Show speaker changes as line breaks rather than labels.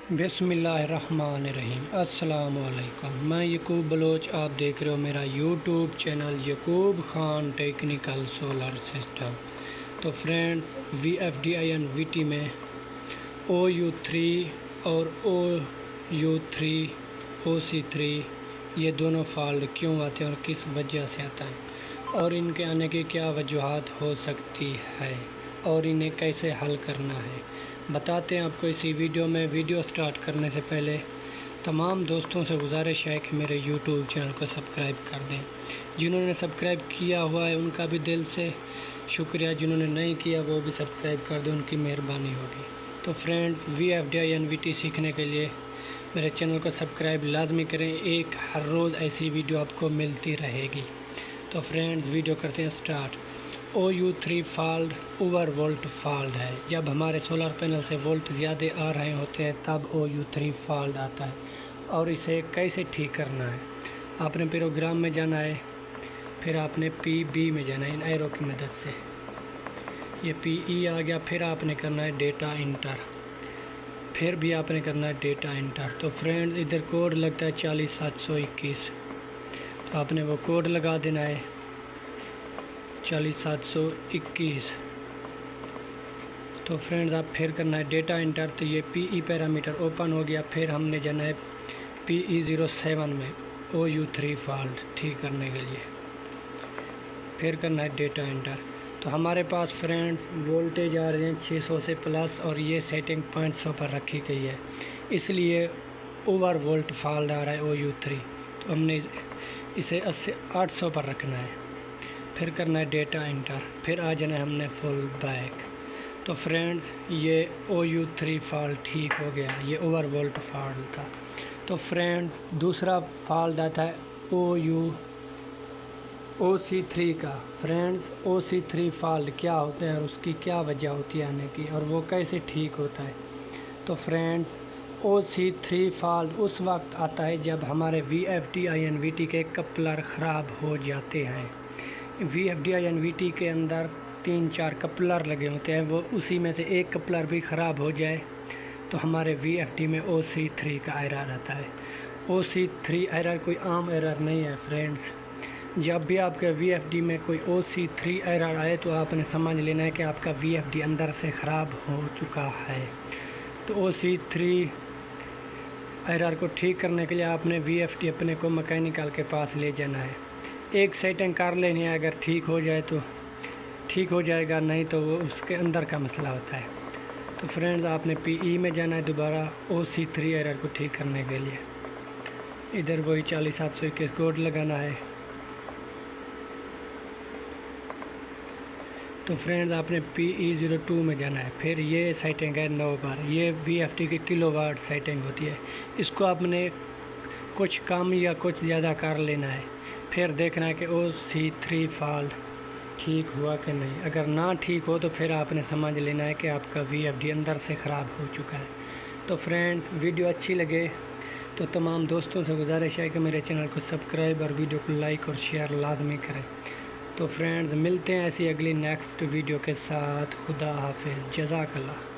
बिस्मिल्लाहिर्रहमानिर्रहीम। अस्सलाम वालेकुम। मैं यकूब बलोच, आप देख रहे हो मेरा YouTube channel Yakub Khan technical solar system. तो फ्रेंड्स, VFDINVT में OU3 और OU3 OC3 ये दोनों फॉल्ट क्यों आते हैं और किस वजह से आता है और इनके आने की क्या वजूहात हो सकती है और इन्हें कैसे हल करना है, बताते हैं आपको इसी वीडियो में। वीडियो स्टार्ट करने से पहले तमाम दोस्तों से गुजारिश है कि मेरे यूट्यूब चैनल को सब्सक्राइब कर दें। जिन्होंने सब्सक्राइब किया हुआ है उनका भी दिल से शुक्रिया, जिन्होंने नहीं किया वो भी सब्सक्राइब कर दें, उनकी मेहरबानी होगी। तो फ्रेंड्स, VFDINVT सीखने के लिए मेरे चैनल को सब्सक्राइब लाजमी करें। एक हर रोज़ ऐसी वीडियो आपको मिलती रहेगी। तो फ्रेंड्स, वीडियो करते हैं start. OU3 fault over volt fault है। जब हमारे सोलर पैनल से वोल्ट ज़्यादा आ रहे होते हैं तब OU3 फॉल्ट आता है और इसे कैसे ठीक करना है। आपने प्रोग्राम में जाना है, फिर आपने PB में जाना है इन एरो की मदद से। ये PE आ गया, फिर आपने करना है डेटा इंटर, फिर भी आपने करना है डेटा इंटर। तो फ्रेंड्स, इधर कोड लगता है 40721, तो आपने वो कोड लगा देना है 40721। तो फ्रेंड्स, आप फिर करना है डेटा इंटर। तो ये PE पैरामीटर ओपन हो गया। फिर हमने जाना है PE07 में OU3 फॉल्ट ठीक करने के लिए, फिर करना है डेटा इंटर। तो हमारे पास फ्रेंड्स वोल्टेज आ रहे हैं 600 से प्लस और ये सेटिंग 500 पर रखी गई है, इसलिए ओवर वोल्ट फॉल्ट आ रहा है OU3। तो हमने इसे 800 पर रखना है, फिर करना है डेटा इंटर, फिर आ जाना है हमने फुल बैक। तो फ्रेंड्स, ये OU3 फॉल्ट ठीक हो गया, ये ओवर वोल्ट फॉल्ट था। तो फ्रेंड्स, दूसरा फॉल्ट आता है OC3 का। फ्रेंड्स, OC3 फॉल्ट क्या होता है और उसकी क्या वजह होती है आने की और वो कैसे ठीक होता है। तो फ्रेंड्स, OC3 फॉल्ट उस वक्त आता है जब हमारे VFDINVT के कपलर ख़राब हो जाते हैं। VFDINVT के अंदर 3-4 कपलर लगे होते हैं, वो उसी में से एक कपलर भी ख़राब हो जाए तो हमारे VFD में OC3 का एरर आता है। OC3 एरर कोई आम एरर नहीं है फ्रेंड्स। जब भी आपके VFD में कोई OC3 एरर आए तो आपने समझ लेना है कि आपका VFD अंदर से ख़राब हो चुका है। तो OC3 एरर को ठीक करने के लिए आपने VFD अपने को मैकेनिकल के पास ले जाना है, एक सेटिंग कर लेनी है। अगर ठीक हो जाए तो ठीक हो जाएगा, नहीं तो वो उसके अंदर का मसला होता है। तो फ्रेंड्स, आपने PE में जाना है दोबारा OC3 एरर को ठीक करने के लिए। इधर वही 40721 कोड लगाना है। तो फ्रेंड्स, आपने PE02 में जाना है, फिर ये सेटिंग है 9 बार। ये VFD की किलोवाट सेटिंग होती है, इसको आपने कुछ कम या कुछ ज़्यादा कर लेना है। फिर देखना है कि OC3 फॉल्ट ठीक हुआ कि नहीं। अगर ना ठीक हो तो फिर आपने समझ लेना है कि आपका VFD अंदर से ख़राब हो चुका है। तो फ्रेंड्स, वीडियो अच्छी लगे तो तमाम दोस्तों से गुजारिश है कि मेरे चैनल को सब्सक्राइब और वीडियो को लाइक और शेयर लाजमी करें। तो फ्रेंड्स, मिलते हैं ऐसी अगली नेक्स्ट वीडियो के साथ। खुदा हाफिज़, जज़ाकल्लाह।